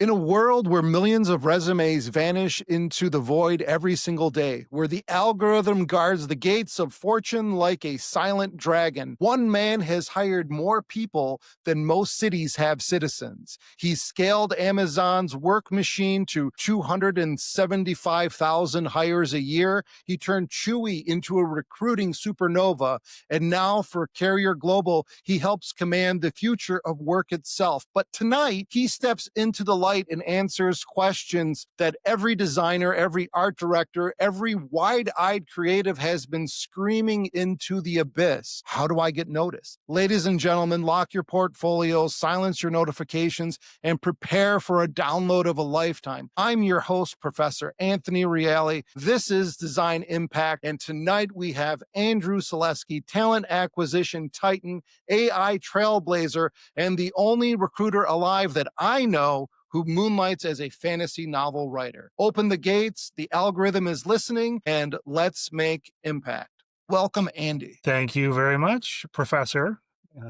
In a world where millions of resumes vanish into the void every single day, where the algorithm guards the gates of fortune like a silent dragon, one man has hired more people than most cities have citizens. He's scaled Amazon's work machine to 275,000 hires a year. He turned Chewy into a recruiting supernova. And now for Carrier Global, he helps command the future of work itself. But tonight, he steps into the light and answers questions that every designer, every art director, every wide-eyed creative has been screaming into the abyss. How do I get noticed? Ladies and gentlemen, lock your portfolios, silence your notifications, and prepare for a download of a lifetime. I'm your host, Professor Anthony Reale. This is Design Impact, and tonight we have Andrew Celeski, talent acquisition titan, AI trailblazer, and the only recruiter alive that I know who moonlights as a fantasy novel writer. Open the gates, the algorithm is listening, and let's make impact. Welcome, Andy. Thank you very much, Professor.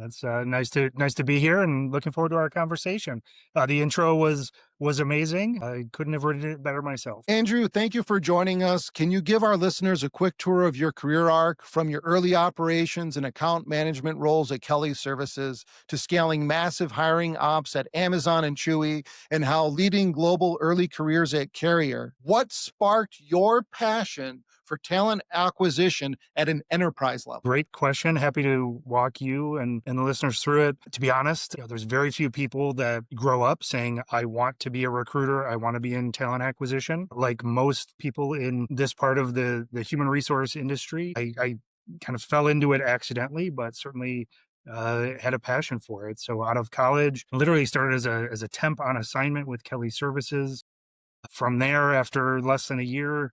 It's nice to be here, and looking forward to our conversation. The intro was amazing. I couldn't have written it better myself. Andrew, thank you for joining us. Can you give our listeners a quick tour of your career arc from your early operations and account management roles at Kelly Services to scaling massive hiring ops at Amazon and Chewy, and how leading global early careers at Carrier? What sparked your passion for talent acquisition at an enterprise level? Great question. Happy to walk you and the listeners through it. To be honest, there's very few people that grow up saying, I want to be a recruiter. I want to be in talent acquisition. Like most people in this part of the human resource industry, I kind of fell into it accidentally, but certainly had a passion for it. So out of college, literally started as a temp on assignment with Kelly Services. From there, after less than a year,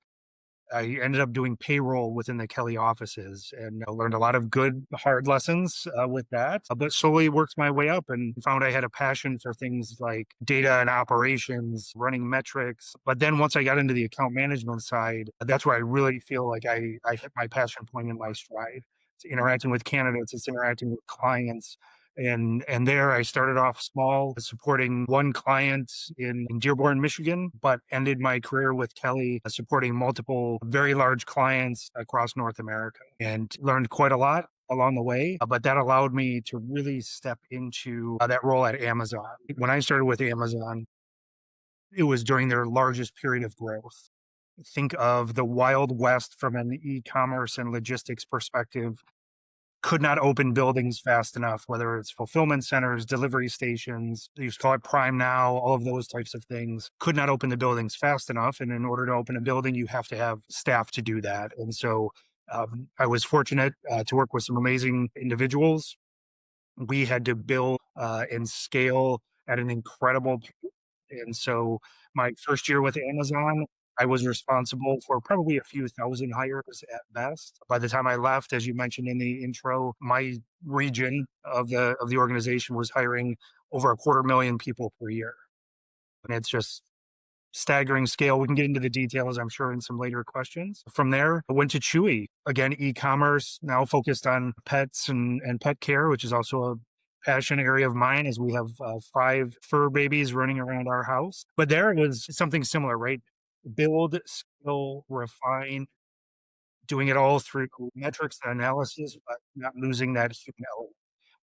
I ended up doing payroll within the Kelly offices, and learned a lot of good, hard lessons with that, but slowly worked my way up and found I had a passion for things like data and operations, running metrics. But then once I got into the account management side, that's where I really feel like I hit my passion point in my stride. It's interacting with candidates, it's interacting with clients. And there I started off small, supporting one client in Dearborn, Michigan, but ended my career with Kelly supporting multiple very large clients across North America, and learned quite a lot along the way. But that allowed me to really step into that role at Amazon. When I started with Amazon, it was during their largest period of growth. Think of the Wild West from an e-commerce and logistics perspective. Could not open buildings fast enough, whether it's fulfillment centers, delivery stations, they used to call it Prime Now, all of those types of things. Could not open the buildings fast enough. And in order to open a building, you have to have staff to do that. And so I was fortunate to work with some amazing individuals. We had to build and scale at an incredible pace. And so my first year with Amazon, I was responsible for probably a few thousand hires at best. By the time I left, as you mentioned in the intro, my region of the organization was hiring over 250,000 people per year. And it's just staggering scale. We can get into the details, I'm sure, in some later questions. From there, I went to Chewy. Again, e-commerce, now focused on pets and pet care, which is also a passion area of mine, as we have 5 fur babies running around our house. But there it was something similar, right? Build, skill, refine, doing it all through metrics and analysis, but not losing that human element,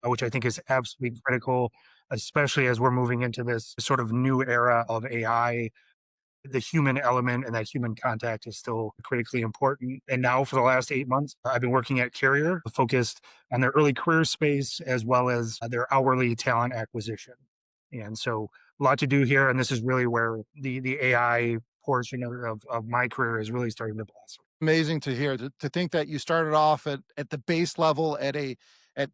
which I think is absolutely critical, especially as we're moving into this sort of new era of AI. The human element and that human contact is still critically important. And now for the last 8 months, I've been working at Carrier, focused on their early career space as well as their hourly talent acquisition. And so a lot to do here. And this is really where the AI portion of my career is really starting to blossom. Amazing to hear. To think that you started off at the base level at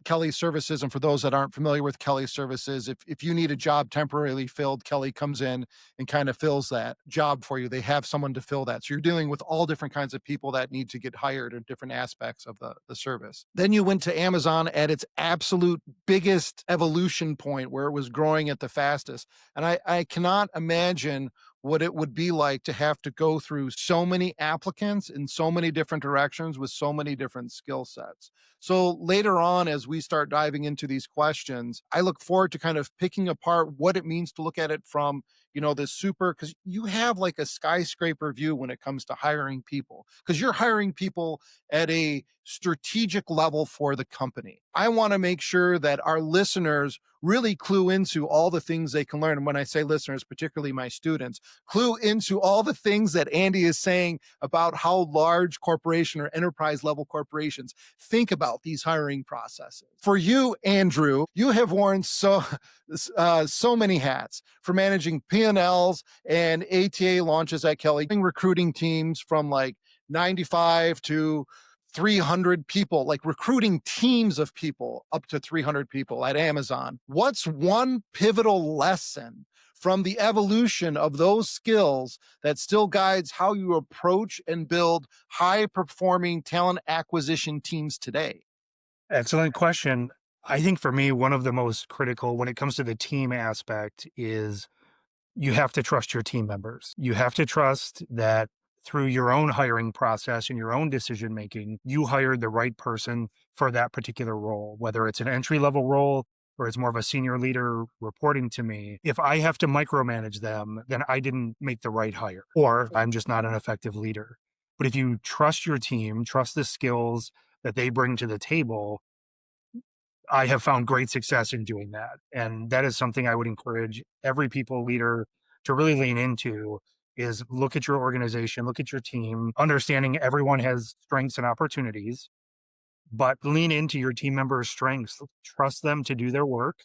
Kelly Services. And for those that aren't familiar with Kelly Services, if you need a job temporarily filled, Kelly comes in and kind of fills that job for you. They have someone to fill that. So you're dealing with all different kinds of people that need to get hired in different aspects of the service. Then you went to Amazon at its absolute biggest evolution point, where it was growing at the fastest. And I cannot imagine what it would be like to have to go through so many applicants in so many different directions with so many different skill sets. So later on, as we start diving into these questions, I look forward to kind of picking apart what it means to look at it from this super, because you have like a skyscraper view when it comes to hiring people, because you're hiring people at a strategic level for the company. I want to make sure that our listeners really clue into all the things they can learn. And when I say listeners, particularly my students, clue into all the things that Andy is saying about how large corporation or enterprise level corporations think about these hiring processes. For you, Andrew, you have worn so many hats, for managing P&Ls and ATA launches at Kelly, recruiting teams from like 95 to 300 people, like recruiting teams of people up to 300 people at Amazon. What's one pivotal lesson from the evolution of those skills that still guides how you approach and build high performing talent acquisition teams today? Excellent question. I think for me, one of the most critical when it comes to the team aspect is you have to trust your team members. You have to trust that through your own hiring process and your own decision making, you hired the right person for that particular role, whether it's an entry level role or it's more of a senior leader reporting to me. If I have to micromanage them, then I didn't make the right hire, or I'm just not an effective leader. But if you trust your team, trust the skills that they bring to the table, I have found great success in doing that. And that is something I would encourage every people leader to really lean into is look at your organization, look at your team, understanding everyone has strengths and opportunities, but lean into your team members' strengths. Trust them to do their work,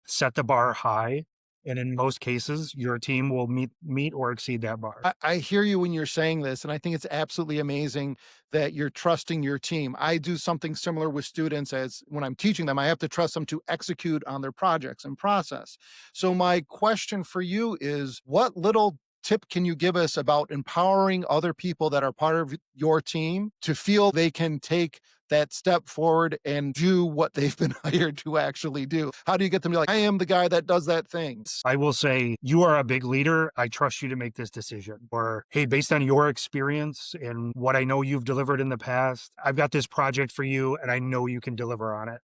set the bar high, and in most cases, your team will meet or exceed that bar. I hear you when you're saying this, and I think it's absolutely amazing that you're trusting your team. I do something similar with students as when I'm teaching them, I have to trust them to execute on their projects and process. So, my question for you is what little tip can you give us about empowering other people that are part of your team to feel they can take that step forward and do what they've been hired to actually do? How do you get them to be like, I am the guy that does that thing? I will say, you are a big leader. I trust you to make this decision. Or, hey, based on your experience and what I know you've delivered in the past, I've got this project for you and I know you can deliver on it.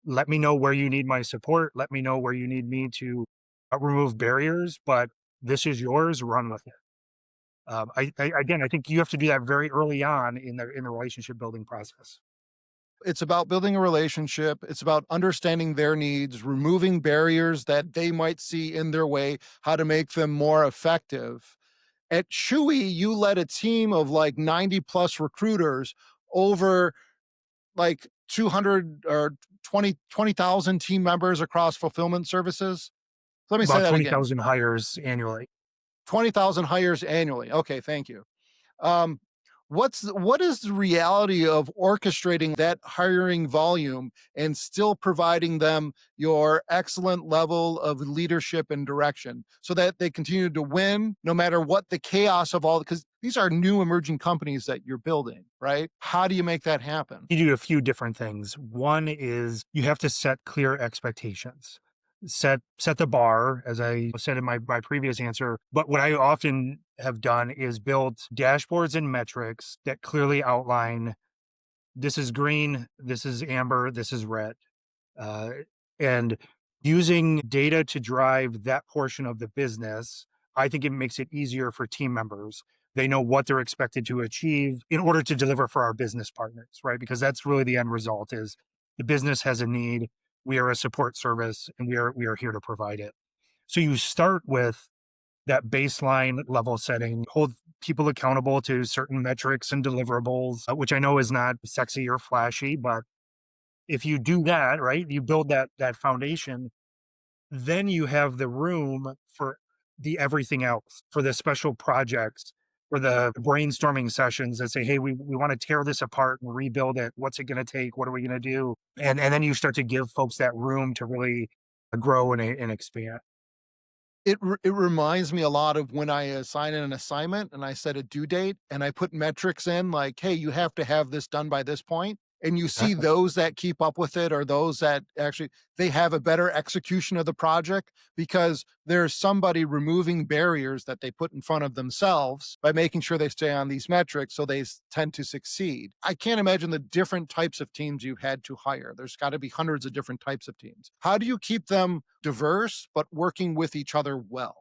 Let me know where you need my support. Let me know where you need me to remove barriers, but this is yours. Run with it. Again, I think you have to do that very early on in the relationship building process. It's about building a relationship. It's about understanding their needs, removing barriers that they might see in their way, how to make them more effective. At Chewy, you led a team of like 90 plus recruiters over like 200 or 20,000 team members across fulfillment services. Let me say About that again. 20,000 hires annually. 20,000 hires annually. Okay, thank you. Um, what is the reality of orchestrating that hiring volume and still providing them your excellent level of leadership and direction so that they continue to win no matter what the chaos of all, because these are new emerging companies that you're building, right? How do you make that happen? You do a few different things. One is you have to set clear expectations. Set the bar, as I said in my previous answer. But what I often have done is built dashboards and metrics that clearly outline this is green, this is amber, this is red. Uh, and using data to drive that portion of the business, I think it makes it easier for team members. They know what they're expected to achieve in order to deliver for our business partners, right? Because that's really the end result is the business has a need. We are a support service and we are here to provide it. So you start with that baseline level setting, hold people accountable to certain metrics and deliverables, which I know is not sexy or flashy, but if you do that, right, you build that foundation, then you have the room for the everything else, for the special projects, for the brainstorming sessions that say, hey, we want to tear this apart and rebuild it. What's it going to take? What are we going to do? And then you start to give folks that room to really grow and expand. It reminds me a lot of when I assign an assignment and I set a due date and I put metrics in like, hey, you have to have this done by this point. and you see Exactly. those that keep up with it, or those that actually they have a better execution of the project because there's somebody removing barriers that they put in front of themselves by making sure they stay on these metrics, so they tend to succeed. I can't imagine the different types of teams you've had to hire. There's got to be hundreds of different types of teams. How do you keep them diverse but working with each other well?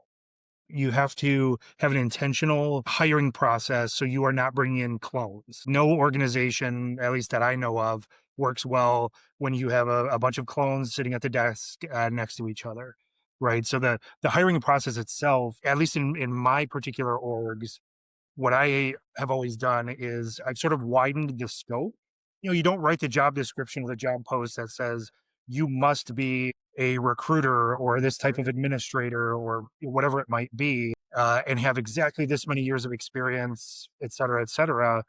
You have to have an intentional hiring process so you are not bringing in clones. No organization, at least that I know of, works well when you have a bunch of clones sitting at the desk next to each other, right? So the hiring process itself, at least in my particular orgs, what I have always done is I've sort of widened the scope. You don't write the job description of the job post that says you must be a recruiter or this type of administrator or whatever it might be, and have exactly this many years of experience, et cetera, et cetera.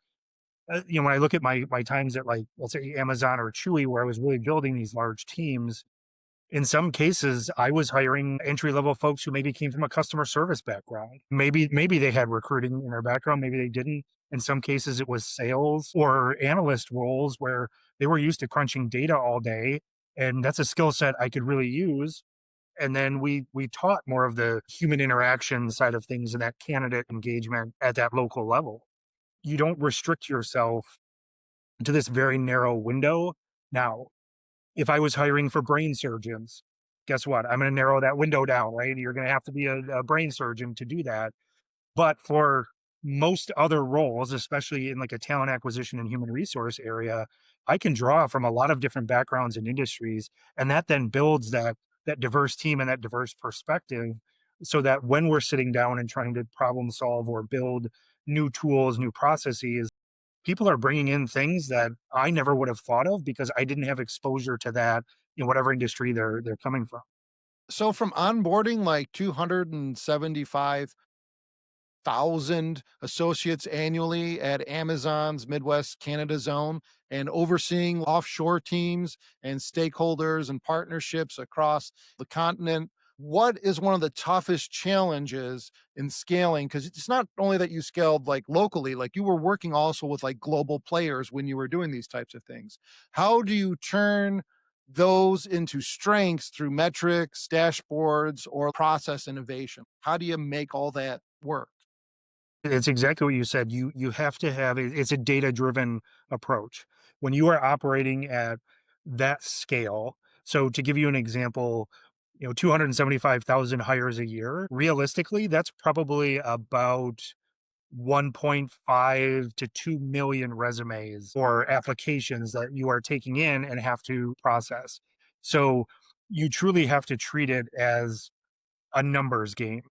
When I look at my times at, like, let's say Amazon or Chewy, where I was really building these large teams, in some cases, I was hiring entry level folks who maybe came from a customer service background. Maybe they had recruiting in their background, maybe they didn't. In some cases, it was sales or analyst roles where they were used to crunching data all day, and that's a skill set I could really use. And then we taught more of the human interaction side of things and that candidate engagement at that local level. You don't restrict yourself to this very narrow window. Now, if I was hiring for brain surgeons, guess what? I'm going to narrow that window down, right? You're going to have to be a brain surgeon to do that. But for most other roles, especially in like a talent acquisition and human resource area, I can draw from a lot of different backgrounds and industries, and that then builds that diverse team and that diverse perspective, so that when we're sitting down and trying to problem solve or build new tools, new processes, people are bringing in things that I never would have thought of because I didn't have exposure to that in whatever industry they're coming from. So from onboarding like 275,000 associates annually at Amazon's Midwest Canada zone and overseeing offshore teams and stakeholders and partnerships across the continent. What is one of the toughest challenges in scaling? Because it's not only that you scaled like locally, like you were working also with like global players when you were doing these types of things. How do you turn those into strengths through metrics, dashboards, or process innovation? How do you make all that work? It's exactly what you said. You have to have it's a data-driven approach. When you are operating at that scale, so to give you an example, 275,000 hires a year, realistically, that's probably about 1.5 to 2 million resumes or applications that you are taking in and have to process. So you truly have to treat it as a numbers game,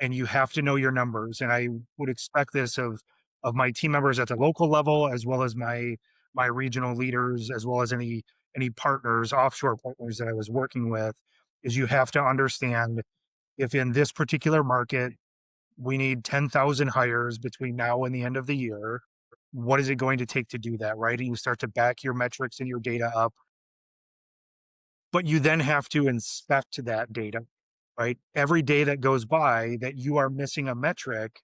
and you have to know your numbers. And I would expect this of my team members at the local level, as well as my regional leaders, as well as any partners, offshore partners that I was working with, is you have to understand if in this particular market we need 10,000 hires between now and the end of the year. What is it going to take to do that, right? And you start to back your metrics and your data up, but you then have to inspect that data, right? Every day that goes by that you are missing a metric,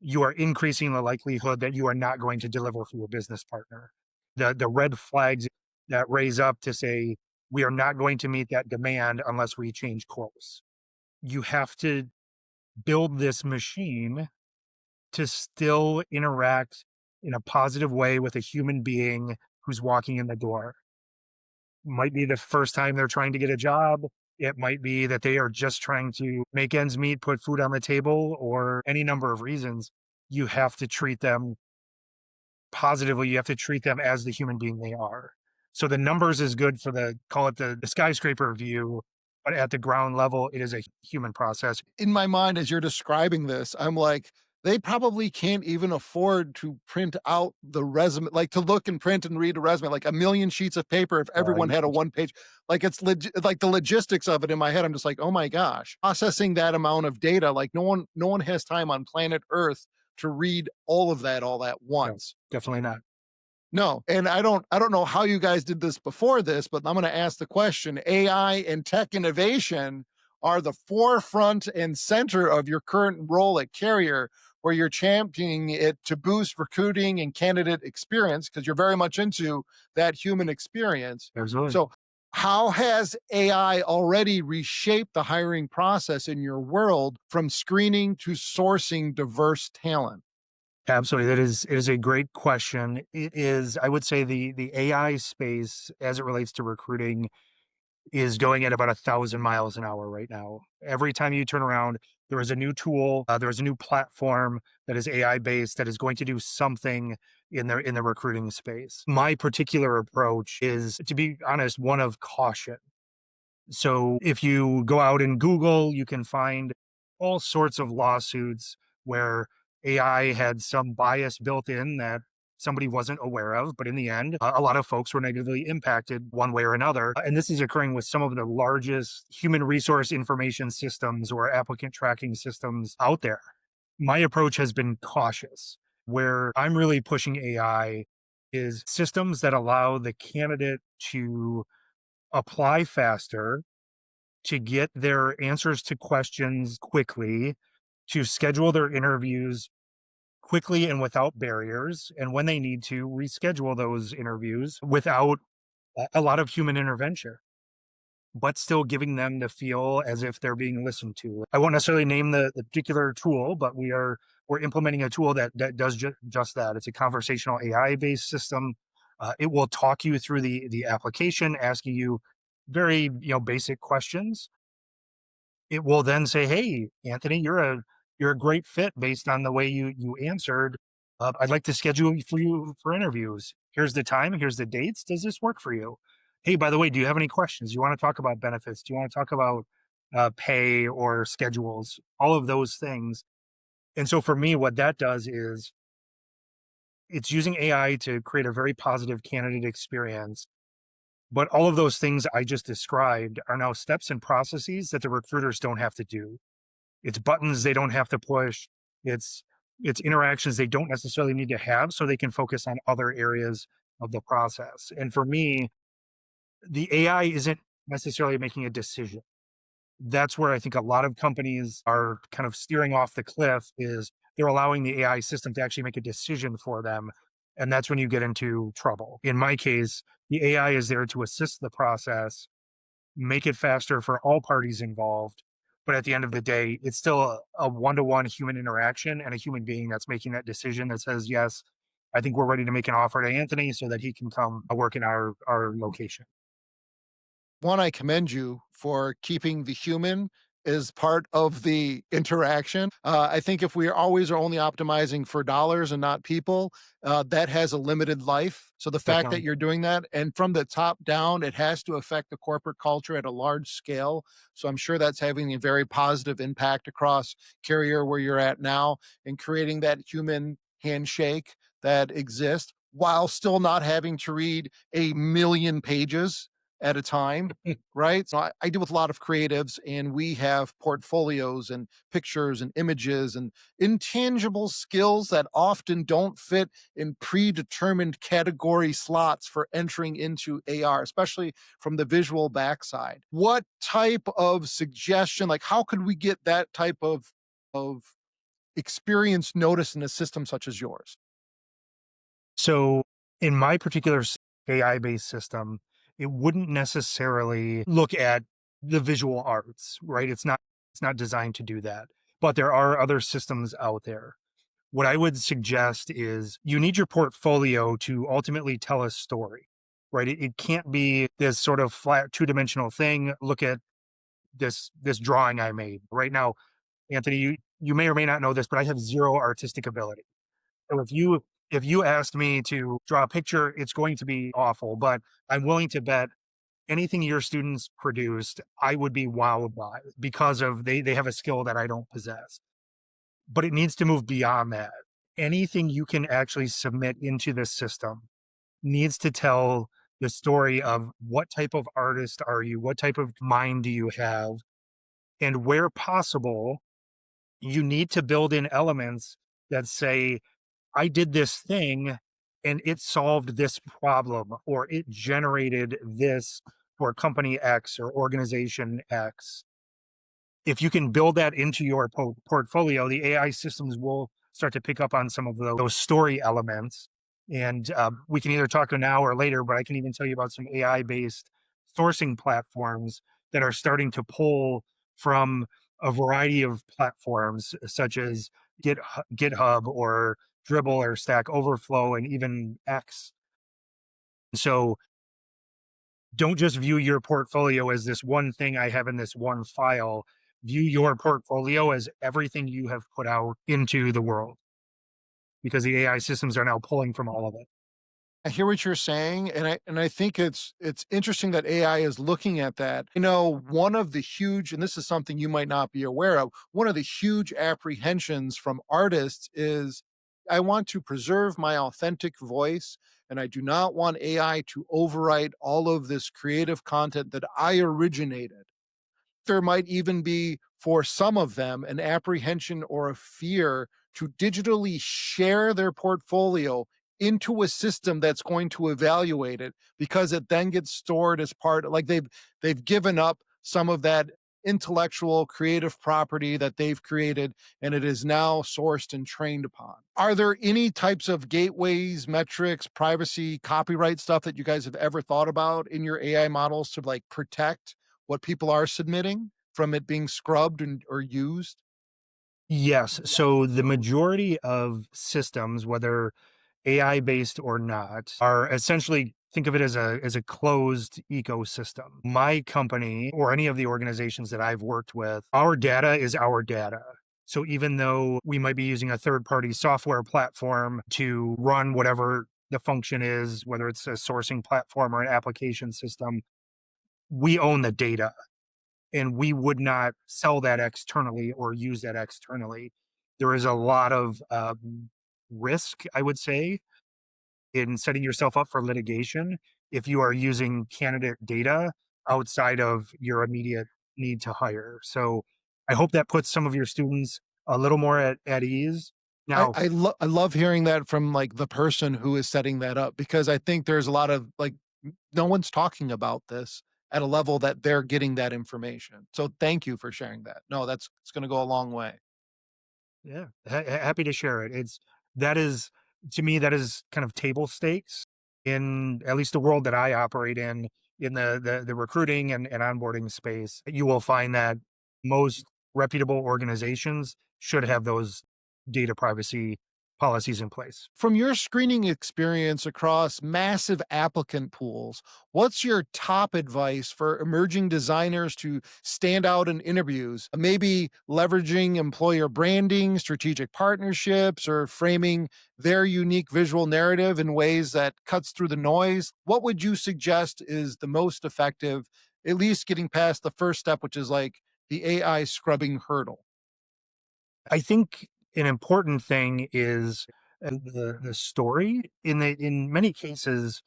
you are increasing the likelihood that you are not going to deliver for your business partner. The red flags that raise up to say, we are not going to meet that demand unless we change course. You have to build this machine to still interact in a positive way with a human being who's walking in the door. Might be the first time they're trying to get a job. It might be that they are just trying to make ends meet, put food on the table, or any number of reasons. You have to treat them positively. You have to treat them as the human being they are. So the numbers is good for call it the skyscraper view, but at the ground level, it is a human process. In my mind, as you're describing this, I'm like, they probably can't even afford to print out the resume, like to look and print and read a resume, like a million sheets of paper if everyone had a one page. Like it's like the logistics of it in my head. I'm just like, oh my gosh, processing that amount of data, like no one has time on planet Earth to read all of that all at No, once. definitely not. No, and I don't know how you guys did this before this, but I'm gonna ask the question. AI and tech innovation are the forefront and center of your current role at Carrier. where you're championing it to boost recruiting and candidate experience because you're very much into that human experience. Absolutely. So, how has AI already reshaped the hiring process in your world from screening to sourcing diverse talent? Absolutely. It is a great question. It is, I would say the AI space as it relates to recruiting is going at about 1,000 miles an hour right now. Every time you turn around, there is a new tool, there is a new platform that is AI based that is going to do something in the recruiting space. My particular approach is, to be honest, one of caution. So if you go out and Google, you can find all sorts of lawsuits where AI had some bias built in that somebody wasn't aware of. But in the end, a lot of folks were negatively impacted one way or another. And this is occurring with some of the largest human resource information systems or applicant tracking systems out there. My approach has been cautious. Where I'm really pushing AI is systems that allow the candidate to apply faster, to get their answers to questions quickly, to schedule their interviews quickly and without barriers, and when they need to, reschedule those interviews without a lot of human intervention, but still giving them the feel as if they're being listened to. I won't necessarily name the particular tool, but we're implementing a tool that does just that. It's a conversational AI based system. It will talk you through the application, asking you very basic questions. It will then say, "Hey, Anthony, you're a great fit based on the way you answered. I'd like to schedule you for interviews. Here's the time. Here's the dates. Does this work for you? Hey, by the way, do you have any questions? Do you want to talk about benefits? Do you want to talk about pay or schedules? All of those things." And so for me, what that does is it's using AI to create a very positive candidate experience. But all of those things I just described are now steps and processes that the recruiters don't have to do. It's buttons they don't have to push. It's it's interactions they don't necessarily need to have so they can focus on other areas of the process. And for me, the AI isn't necessarily making a decision. That's where I think a lot of companies are kind of steering off the cliff is they're allowing the AI system to actually make a decision for them. And that's when you get into trouble. In my case, the AI is there to assist the process, make it faster for all parties involved. But at the end of the day, it's still a one-to-one human interaction and a human being that's making that decision that says, yes, I think we're ready to make an offer to Anthony so that he can come work in our location. One, I commend you for keeping the human as part of the interaction. I think if we always are only optimizing for dollars and not people, that has a limited life. So the fact that Definitely. you're doing that and from the top down, it has to affect the corporate culture at a large scale. So I'm sure that's having a very positive impact across Carrier where you're at now and creating that human handshake that exists while still not having to read a million pages at a time, right? So I deal with a lot of creatives and we have portfolios and pictures and images and intangible skills that often don't fit in predetermined category slots for entering into AR, especially from the visual backside. What type of suggestion, like how could we get that type of experience noticed in a system such as yours? So in my particular AI based system, it wouldn't necessarily look at the visual arts, right? It's not designed to do that. But there are other systems out there. What I would suggest is you need your portfolio to ultimately tell a story, right? It can't be this sort of flat two-dimensional thing. Look at this drawing I made right now, Anthony. You may or may not know this, but I have zero artistic ability. So if you asked me to draw a picture, it's going to be awful. But I'm willing to bet anything your students produced, I would be wowed by because of they have a skill that I don't possess. But it needs to move beyond that. Anything you can actually submit into the system needs to tell the story of what type of artist are you? What type of mind do you have? And where possible, you need to build in elements that say, I did this thing and it solved this problem, or it generated this for company X or organization X. If you can build that into your portfolio, the AI systems will start to pick up on some of those story elements. And we can either talk now or later, but I can even tell you about some AI based sourcing platforms that are starting to pull from a variety of platforms, such as GitHub or Dribbble or Stack Overflow and even X. So don't just view your portfolio as this one thing I have in this one file. View your portfolio as everything you have put out into the world, because the AI systems are now pulling from all of it. I hear what you're saying, and I think it's interesting that AI is looking at that. You know, one of the huge, and this is something you might not be aware of, one of the huge apprehensions from artists is I want to preserve my authentic voice, and I do not want AI to overwrite all of this creative content that I originated. There might even be, for some of them, an apprehension or a fear to digitally share their portfolio into a system that's going to evaluate it, because it then gets stored as part, like they've given up some of that intellectual creative property that they've created, and it is now sourced and trained upon. Are there any types of gateways, metrics, privacy, copyright stuff that you guys have ever thought about in your AI models to like protect what people are submitting from it being scrubbed and or used? Yes. So the majority of systems, whether AI based or not, are essentially, think of it as a closed ecosystem. My company or any of the organizations that I've worked with, our data is our data. So even though we might be using a third party software platform to run whatever the function is, whether it's a sourcing platform or an application system, we own the data, and we would not sell that externally or use that externally. There is a lot of risk, I would say, in setting yourself up for litigation if you are using candidate data outside of your immediate need to hire. So I hope that puts some of your students a little more at ease. Now, I love hearing that from like the person who is setting that up, because I think there's a lot of like no one's talking about this at a level that they're getting that information. So thank you for sharing that. No, that's it's going to go a long way. yeah, happy to share it. That is, to me, that is kind of table stakes in at least the world that I operate in the recruiting and onboarding space. You will find that most reputable organizations should have those data privacy policies in place. From your screening experience across massive applicant pools, what's your top advice for emerging designers to stand out in interviews? Maybe leveraging employer branding, strategic partnerships, or framing their unique visual narrative in ways that cuts through the noise. What would you suggest is the most effective, at least getting past the first step, which is like the AI scrubbing hurdle? I think an important thing is the story. In many cases,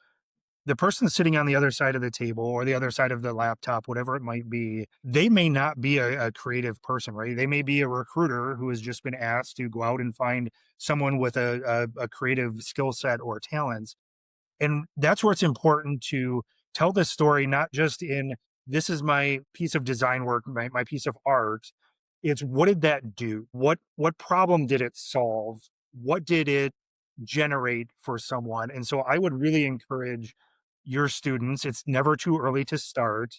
the person sitting on the other side of the table or the other side of the laptop, whatever it might be, they may not be a creative person, right? They may be a recruiter who has just been asked to go out and find someone with a creative skill set or talents. And that's where it's important to tell this story, not just in this is my piece of design work, my piece of art. It's what did that do? What problem did it solve? What did it generate for someone? And so I would really encourage your students, it's never too early to start.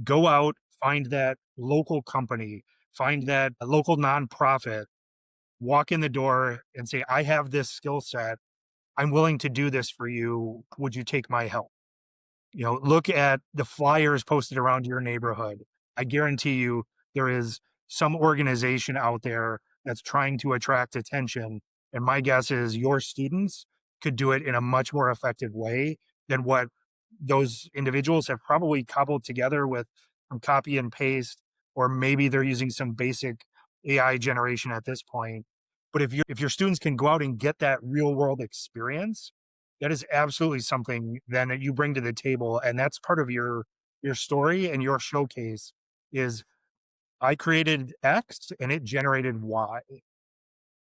Go out, find that local company, find that local nonprofit, walk in the door and say, I have this skill set. I'm willing to do this for you. Would you take my help? Look at the flyers posted around your neighborhood. I guarantee you there is some organization out there that's trying to attract attention. And my guess is your students could do it in a much more effective way than what those individuals have probably cobbled together with some copy and paste, or maybe they're using some basic AI generation at this point. But if your students can go out and get that real world experience, that is absolutely something then that you bring to the table, and that's part of your story and your showcase is I created X and it generated Y,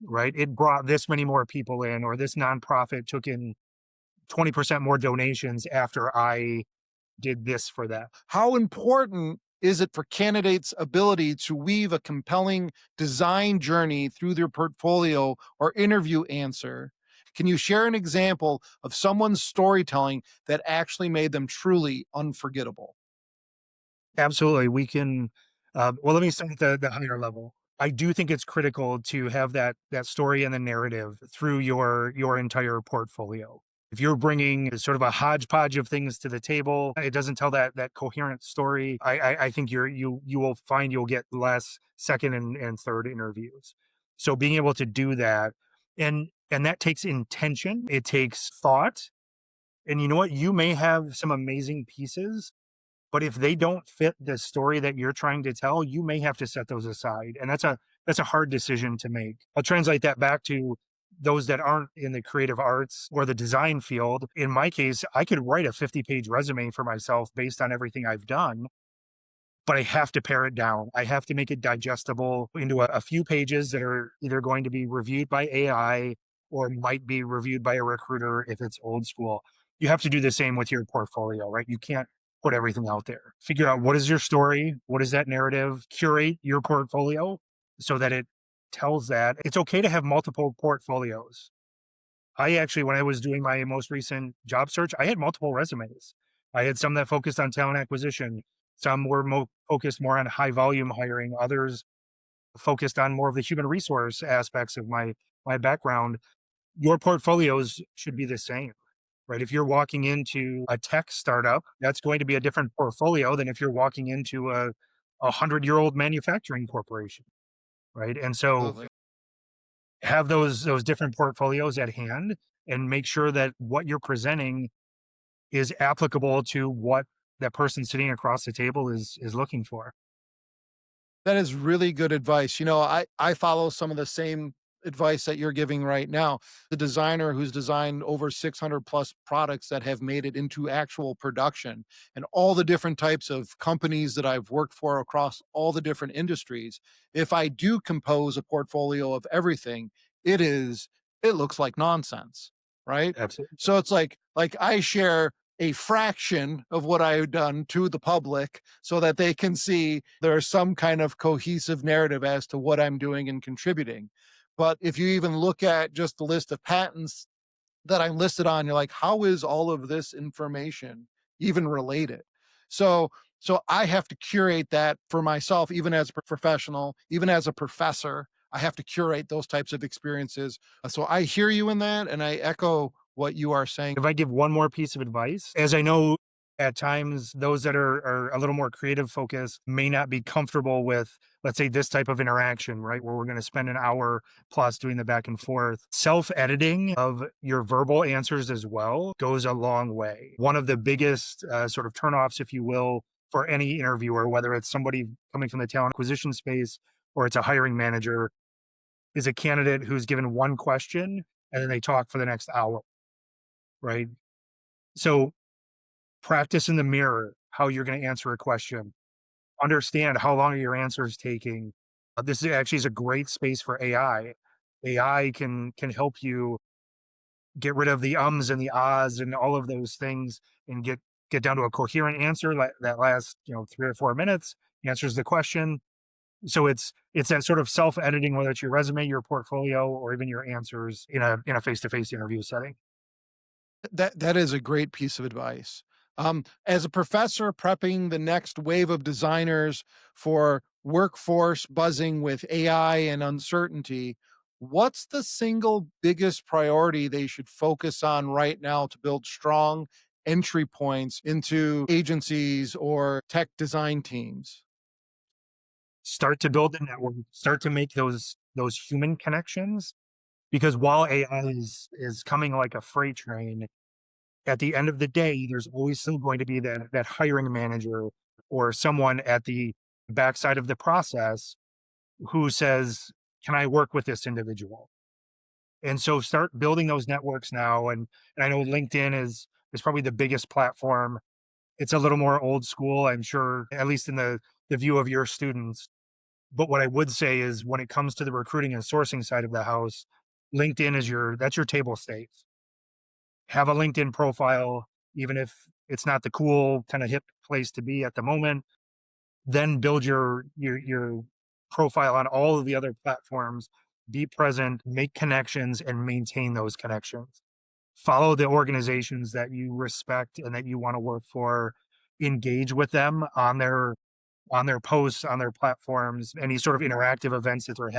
right? It brought this many more people in, or this nonprofit took in 20% more donations after I did this for them. How important is it for candidates' ability to weave a compelling design journey through their portfolio or interview answer? Can you share an example of someone's storytelling that actually made them truly unforgettable? Absolutely. We can, well, let me start at the higher level. I do think it's critical to have that story and the narrative through your entire portfolio. If you're bringing sort of a hodgepodge of things to the table, it doesn't tell that coherent story. I think you will find you'll get less second and third interviews. So being able to do that, and that takes intention, it takes thought. And you know what? You may have some amazing pieces, but if they don't fit the story that you're trying to tell, you may have to set those aside. And that's a hard decision to make. I'll translate that back to those that aren't in the creative arts or the design field. In my case, I could write a 50-page resume for myself based on everything I've done, but I have to pare it down. I have to make it digestible into a few pages that are either going to be reviewed by AI or might be reviewed by a recruiter if it's old school. You have to do the same with your portfolio, right? You can't put everything out there. Figure out what is your story, what is that narrative, curate your portfolio so that it tells that. It's okay to have multiple portfolios. I actually, when I was doing my most recent job search, I had multiple resumes. I had some that focused on talent acquisition. Some were focused more on high volume hiring. Others focused on more of the human resource aspects of my background. Your portfolios should be the same, right? If you're walking into a tech startup, that's going to be a different portfolio than if you're walking into a 100-year-old manufacturing corporation, right? And so Absolutely. have those different portfolios at hand and make sure that what you're presenting is applicable to what that person sitting across the table is looking for. That is really good advice. I follow some of the same advice that you're giving right now. The designer who's designed over 600 plus products that have made it into actual production, and all the different types of companies that I've worked for across all the different industries. If I do compose a portfolio of everything, it looks like nonsense, right? Absolutely. So it's like I share a fraction of what I've done to the public so that they can see there's some kind of cohesive narrative as to what I'm doing and contributing. But if you even look at just the list of patents that I'm listed on, you're like, how is all of this information even related? So so I have to curate that for myself, even as a professional, even as a professor. I have to curate those types of experiences. So I hear you in that, and I echo what you are saying. If I give one more piece of advice, as I know at times those that are a little more creative focused may not be comfortable with, let's say, this type of interaction, right? Where we're going to spend an hour plus doing the back and forth. Self editing of your verbal answers as well goes a long way. One of the biggest sort of turnoffs, if you will, for any interviewer, whether it's somebody coming from the talent acquisition space or it's a hiring manager, is a candidate who's given one question and then they talk for the next hour, right? So practice in the mirror how you're going to answer a question. Understand how long are your answers taking. This is a great space for AI. AI can help you get rid of the ums and the ahs and all of those things and get down to a coherent answer that lasts 3 or 4 minutes, answers the question. So it's that sort of self editing, whether it's your resume, your portfolio, or even your answers in a face to face interview setting. That is a great piece of advice. As a professor prepping the next wave of designers for workforce buzzing with AI and uncertainty, what's the single biggest priority they should focus on right now to build strong entry points into agencies or tech design teams? Start to build the network, start to make those human connections, because while AI is coming like a freight train, at the end of the day, there's always still going to be that hiring manager or someone at the backside of the process who says, "Can I work with this individual?" And so start building those networks now. And I know LinkedIn is probably the biggest platform. It's a little more old school, I'm sure, at least in the view of your students. But what I would say is when it comes to the recruiting and sourcing side of the house, LinkedIn is that's your table stakes. Have a LinkedIn profile, even if it's not the cool kind of hip place to be at the moment. then build your profile on all of the other platforms, be present, make connections, and maintain those connections. Follow the organizations that you respect and that you want to work for, engage with them on their posts, on their platforms, any sort of interactive events that they're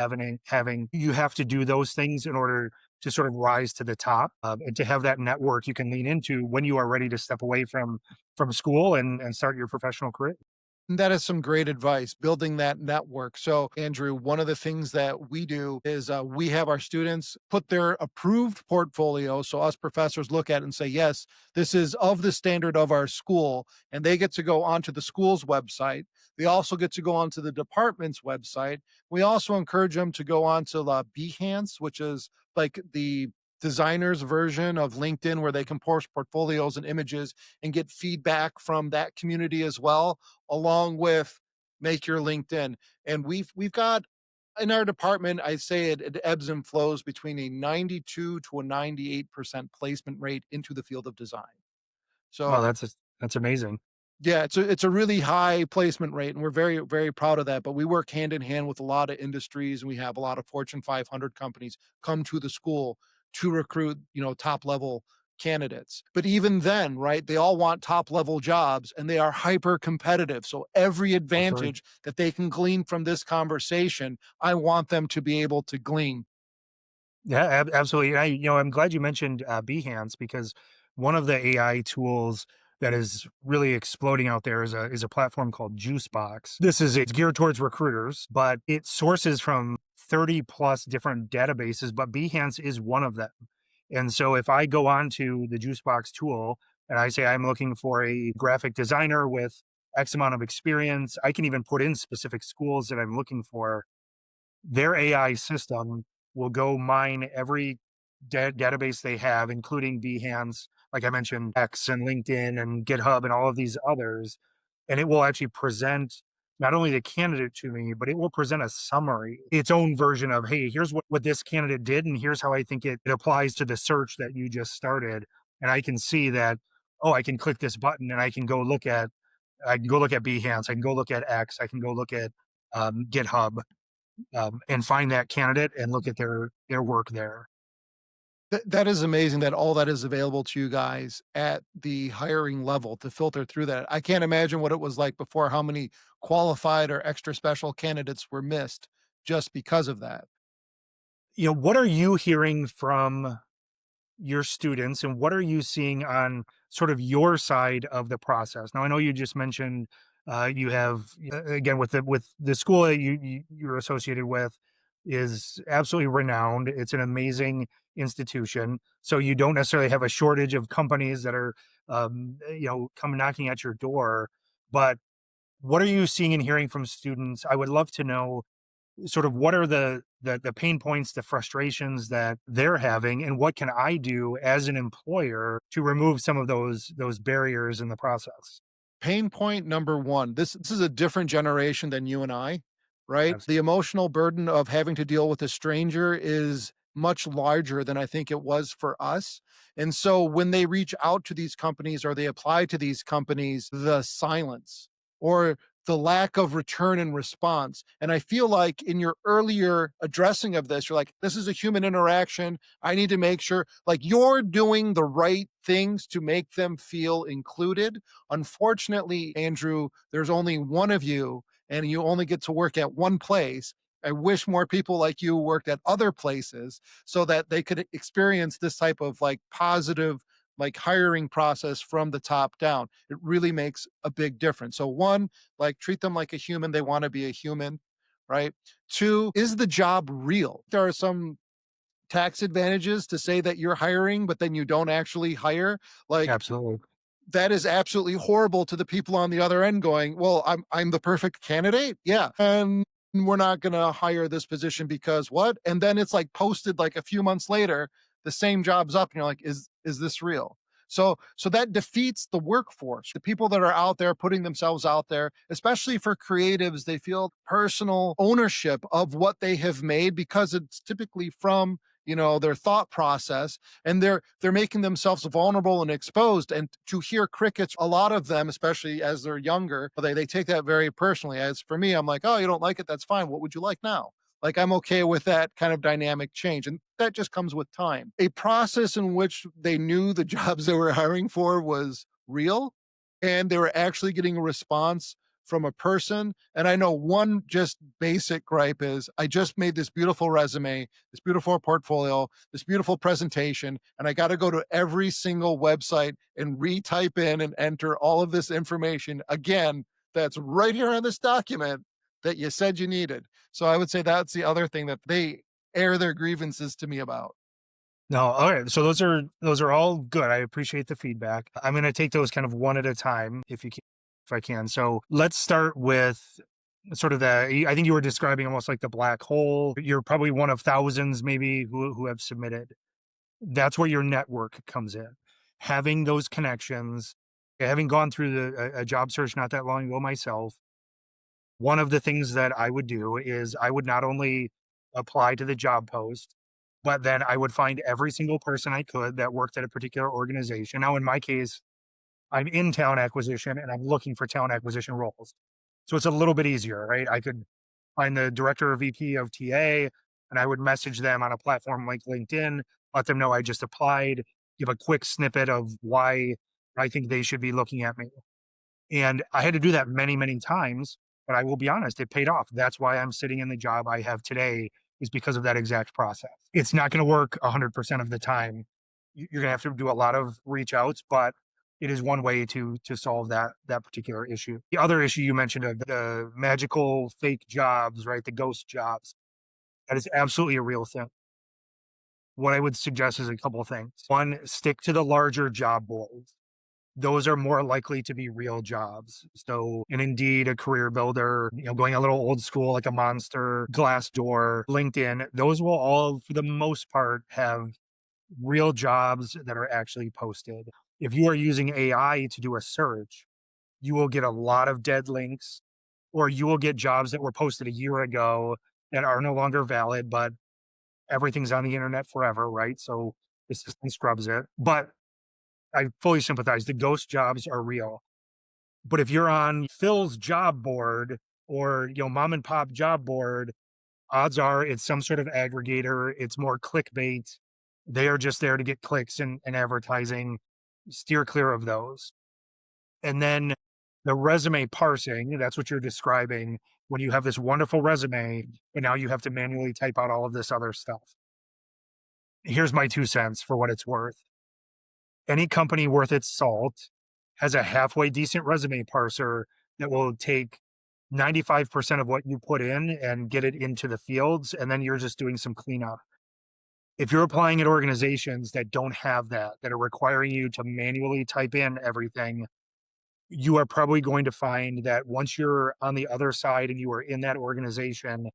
having. You have to do those things in order to sort of rise to the top, and to have that network you can lean into when you are ready to step away from school and start your professional career. That is some great advice, building that network. So, Andrew, one of the things that we do is we have our students put their approved portfolio. So, us professors look at it and say, yes, this is of the standard of our school. And they get to go onto the school's website. They also get to go onto the department's website. We also encourage them to go onto Behance, which is like the designer's version of LinkedIn, where they can post portfolios and images and get feedback from that community as well, along with Make Your LinkedIn. And we've got in our department, I say it ebbs and flows between a 92 to a 98% placement rate into the field of design. Wow, So that's amazing. yeah, it's a really high placement rate, and we're very, very proud of that, but we work hand in hand with a lot of industries, and we have a lot of Fortune 500 companies come to the school to recruit, top level candidates. But even then, right, they all want top level jobs, and they are hyper competitive. So every Absolutely. advantage that they can glean from this conversation, I want them to be able to glean. Yeah, absolutely. And I'm glad you mentioned Behance, because one of the AI tools that is really exploding out there is a platform called Juicebox. It's geared towards recruiters, but it sources from 30 plus different databases, but Behance is one of them. And so if I go on to the Juicebox tool and I say I'm looking for a graphic designer with X amount of experience, I can even put in specific schools that I'm looking for. Their AI system will go mine every database they have, including Behance, like I mentioned, X and LinkedIn and GitHub and all of these others. And it will actually present not only the candidate to me, but it will present a summary, its own version of, hey, here's what this candidate did, and here's how I think it applies to the search that you just started. And I can see that, oh, I can click this button and I can go look at Behance, I can go look at X, I can go look at GitHub, and find that candidate and look at their work there. That is amazing that all that is available to you guys at the hiring level to filter through that. I can't imagine what it was like before, how many qualified or extra special candidates were missed just because of that. What are you hearing from your students, and what are you seeing on sort of your side of the process? Now, I know you just mentioned you have again with the school that you're associated with is absolutely renowned. It's an amazing institution, so you don't necessarily have a shortage of companies that are come knocking at your door. But what are you seeing and hearing from students? I would love to know sort of what are the pain points, the frustrations that they're having, and what can I do as an employer to remove some of those barriers in the process? Pain point number one, this is a different generation than you and I, right? Abs- The emotional burden of having to deal with a stranger is much larger than I think it was for us. And so when they reach out to these companies or they apply to these companies, the silence or the lack of return and response. And I feel like in your earlier addressing of this, you're like, this is a human interaction. I need to make sure like you're doing the right things to make them feel included. Unfortunately, Andrew, there's only one of you and you only get to work at one place. I wish more people like you worked at other places so that they could experience this type of like positive like hiring process from the top down. It really makes a big difference. So one, like treat them like a human. They want to be a human, right? Two, is the job real? There are some tax advantages to say that you're hiring, but then you don't actually hire. Like Absolutely. that is absolutely horrible to the people on the other end going, "Well, I'm the perfect candidate." Yeah. And we're not going to hire this position because what? And then it's like posted like a few months later, the same job's up and you're like, "Is this real?" So that defeats the workforce. The people that are out there putting themselves out there, especially for creatives, they feel personal ownership of what they have made because it's typically from their thought process, and they're making themselves vulnerable and exposed. And to hear crickets, a lot of them, especially as they're younger, they take that very personally. As for me, I'm like, oh, you don't like it, that's fine, what would you like now? Like, I'm okay with that kind of dynamic change, and that just comes with time. A process in which they knew the jobs they were hiring for was real, and they were actually getting a response from a person. And I know one just basic gripe is, I just made this beautiful resume, this beautiful portfolio, this beautiful presentation, and I got to go to every single website and retype in and enter all of this information again that's right here on this document that you said you needed. So I would say that's the other thing that they air their grievances to me about. No, okay. So those are all good. I appreciate the feedback. I'm going to take those kind of one at a time if I can. So let's start with sort of I think you were describing almost like the black hole. You're probably one of thousands maybe who have submitted. That's where your network comes in. Having those connections, having gone through a job search not that long ago myself, one of the things that I would do is I would not only apply to the job post, but then I would find every single person I could that worked at a particular organization. Now, in my case, I'm in talent acquisition and I'm looking for talent acquisition roles. So it's a little bit easier, right? I could find the director or VP of TA and I would message them on a platform like LinkedIn, let them know I just applied, give a quick snippet of why I think they should be looking at me. And I had to do that many, many times, but I will be honest, it paid off. That's why I'm sitting in the job I have today, is because of that exact process. It's not going to work 100% of the time. You're going to have to do a lot of reach outs, but it is one way to solve that particular issue. The other issue you mentioned of the magical fake jobs, right? The ghost jobs. That is absolutely a real thing. What I would suggest is a couple of things. One, stick to the larger job boards. Those are more likely to be real jobs. So an Indeed, a Career Builder, going a little old school like a Monster, Glassdoor, LinkedIn, those will all, for the most part, have real jobs that are actually posted. If you are using AI to do a search, you will get a lot of dead links, or you will get jobs that were posted a year ago that are no longer valid, but everything's on the internet forever, right? So the system scrubs it. But I fully sympathize. The ghost jobs are real. But if you're on Phil's job board or, mom and pop job board, odds are it's some sort of aggregator. It's more clickbait. They are just there to get clicks and advertising. Steer clear of those. And then the resume parsing, that's what you're describing when you have this wonderful resume, but now you have to manually type out all of this other stuff. Here's my 2 cents for what it's worth. Any company worth its salt has a halfway decent resume parser that will take 95% of what you put in and get it into the fields, and then you're just doing some cleanup. If you're applying at organizations that don't have that are requiring you to manually type in everything, you are probably going to find that once you're on the other side and you are in that organization,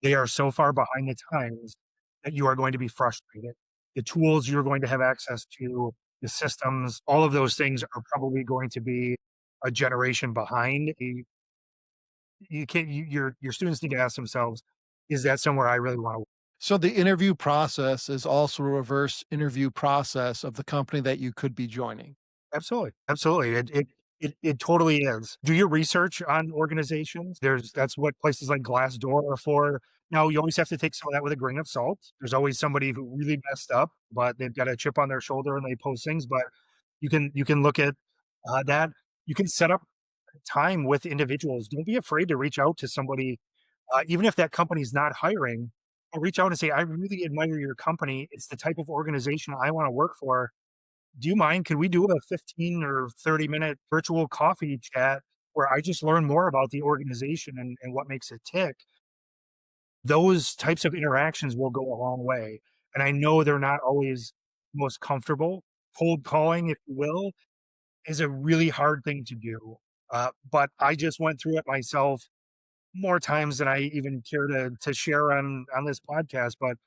they are so far behind the times that you are going to be frustrated. The tools you're going to have access to, the systems, all of those things are probably going to be a generation behind. You can't. Your students need to ask themselves, is that somewhere I really want to work? So the interview process is also a reverse interview process of the company that you could be joining. Absolutely, absolutely. It totally is. Do your research on organizations. That's what places like Glassdoor are for. Now, you always have to take some of that with a grain of salt. There's always somebody who really messed up, but they've got a chip on their shoulder and they post things. But you can look at that. You can set up time with individuals. Don't be afraid to reach out to somebody, even if that company's not hiring. Reach out and say, "I really admire your company. It's the type of organization I want to work for. Do you mind? Could we do a 15 or 30-minute virtual coffee chat where I just learn more about the organization and what makes it tick?" Those types of interactions will go a long way. And I know they're not always most comfortable. Cold calling, if you will, is a really hard thing to do. But I just went through it myself more times than I even care to share on this podcast. But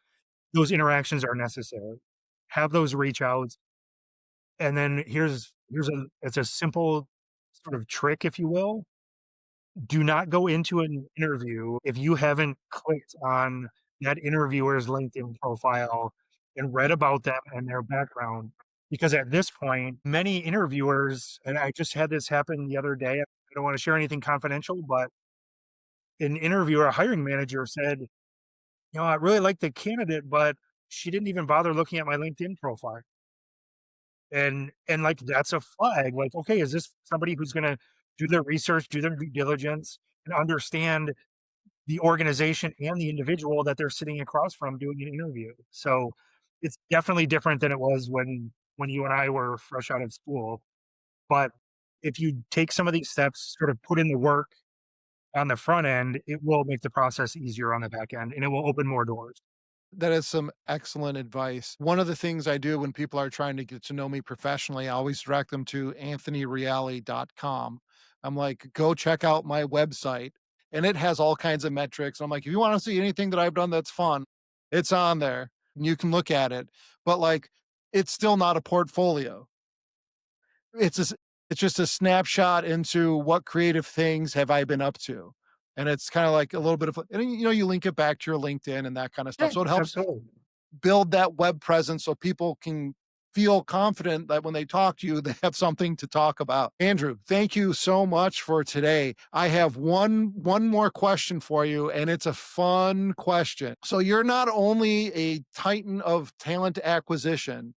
those interactions are necessary. Have those reach outs. And then it's a simple sort of trick, if you will. Do not go into an interview if you haven't clicked on that interviewer's LinkedIn profile and read about them and their background. Because at this point, many interviewers, and I just had this happen the other day. I don't want to share anything confidential, but an interviewer, a hiring manager said, I really like the candidate, but she didn't even bother looking at my LinkedIn profile. And like that's a flag. Like, okay, is this somebody who's gonna do their research, do their due diligence, and understand the organization and the individual that they're sitting across from doing an interview? So it's definitely different than it was when you and I were fresh out of school. But if you take some of these steps, sort of put in the work on the front end, it will make the process easier on the back end and it will open more doors. That is some excellent advice. One of the things I do when people are trying to get to know me professionally, I always direct them to anthonyreale.com. I'm like, go check out my website. And it has all kinds of metrics. I'm like, if you want to see anything that I've done that's fun, it's on there. And you can look at it. But like, it's still not a portfolio. It's just it's just a snapshot into what creative things have I been up to. And it's kind of like a little bit of, and you link it back to your LinkedIn and that kind of stuff. Yeah, So it helps absolutely. build that web presence so people can feel confident that when they talk to you, they have something to talk about. Andrew, thank you so much for today. I have one more question for you, and it's a fun question. So you're not only a titan of talent acquisition,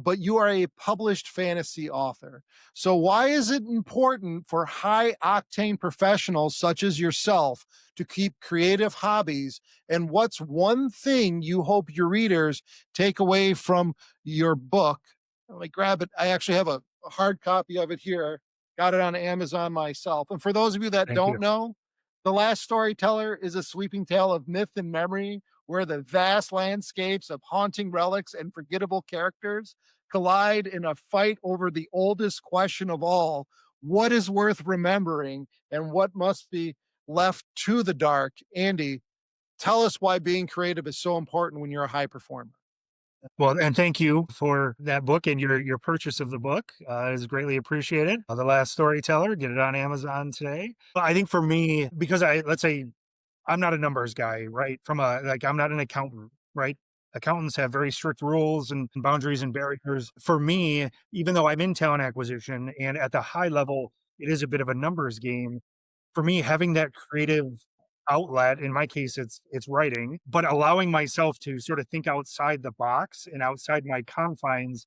but you are a published fantasy author. So why is it important for high octane professionals such as yourself to keep creative hobbies? And what's one thing you hope your readers take away from your book? Let me grab it. I actually have a hard copy of it here. Got it on Amazon myself. And for those of you that Thank don't you. know, The Last Storyteller is a sweeping tale of myth and memory where the vast landscapes of haunting relics and forgettable characters collide in a fight over the oldest question of all: what is worth remembering and what must be left to the dark? Andy, tell us why being creative is so important when you're a high performer. Well, and thank you for that book and your purchase of the book. It is greatly appreciated. The Last Storyteller, get it on Amazon today. But I think for me, because let's say I'm not a numbers guy, right? I'm not an accountant, right? Accountants have very strict rules and boundaries and barriers. For me, even though I'm in talent acquisition and at the high level, it is a bit of a numbers game. For me, having that creative outlet, in my case, it's writing, but allowing myself to sort of think outside the box and outside my confines,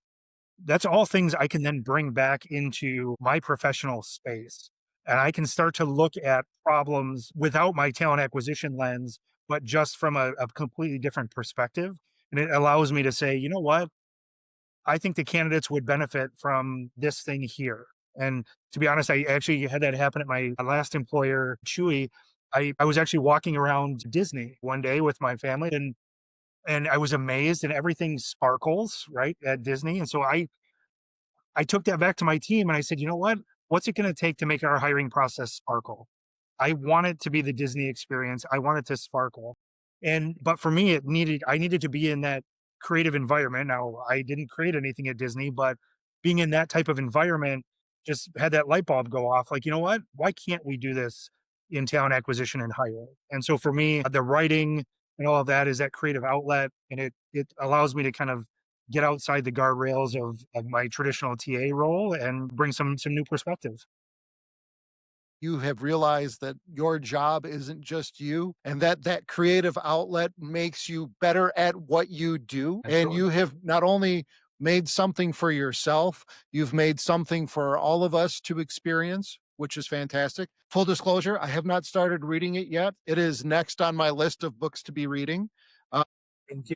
that's all things I can then bring back into my professional space. And I can start to look at problems without my talent acquisition lens, but just from a completely different perspective. And it allows me to say, you know what? I think the candidates would benefit from this thing here. And to be honest, I actually had that happen at my last employer, Chewy. I was actually walking around Disney one day with my family and I was amazed and everything sparkles, right, at Disney. And so I took that back to my team and I said, you know what? What's it going to take to make our hiring process sparkle? I want it to be the Disney experience. I want it to sparkle. But for me, I needed to be in that creative environment. Now, I didn't create anything at Disney, but being in that type of environment just had that light bulb go off. Like, you know what? Why can't we do this in talent acquisition and hiring? And so for me, the writing and all of that is that creative outlet. And it allows me to kind of get outside the guardrails of my traditional TA role and bring some new perspective. You have realized that your job isn't just you, and that that creative outlet makes you better at what you do. And Absolutely. you have not only made something for yourself, you've made something for all of us to experience, which is fantastic. Full disclosure, I have not started reading it yet. It is next on my list of books to be reading. Uh, Thank you.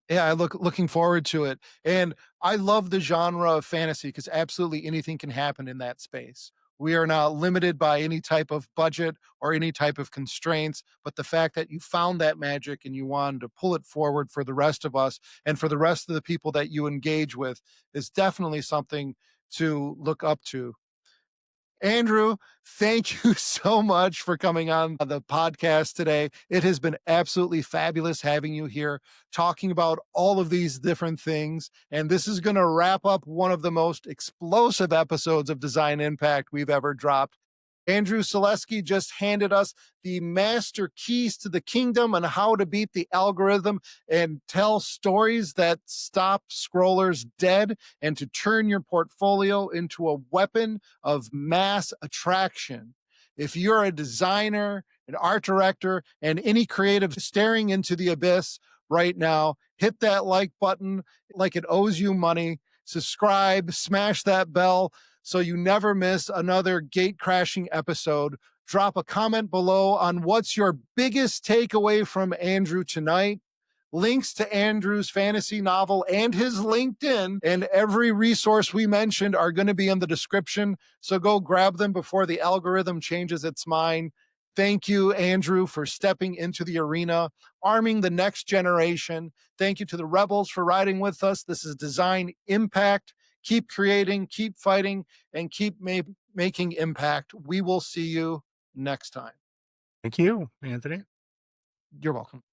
yeah, looking forward to it. And I love the genre of fantasy because absolutely anything can happen in that space. We are not limited by any type of budget or any type of constraints, but the fact that you found that magic and you wanted to pull it forward for the rest of us and for the rest of the people that you engage with is definitely something to look up to. Andrew, thank you so much for coming on the podcast today. It has been absolutely fabulous having you here talking about all of these different things. And this is going to wrap up one of the most explosive episodes of Design Impact we've ever dropped. Andrew Celeski just handed us the master keys to the kingdom on how to beat the algorithm and tell stories that stop scrollers dead and to turn your portfolio into a weapon of mass attraction. If you're a designer, an art director, and any creative staring into the abyss right now, hit that like button like it owes you money. Subscribe, smash that bell so you never miss another gate crashing episode. Drop a comment below on what's your biggest takeaway from Andrew tonight. Links to Andrew's fantasy novel and his LinkedIn and every resource we mentioned are going to be in the description. So go grab them before the algorithm changes its mind. Thank you, Andrew, for stepping into the arena, arming the next generation. Thank you to the Rebels for riding with us. This is Design Impact. Keep creating, keep fighting, and keep making impact. We will see you next time. Thank you, Anthony. You're welcome.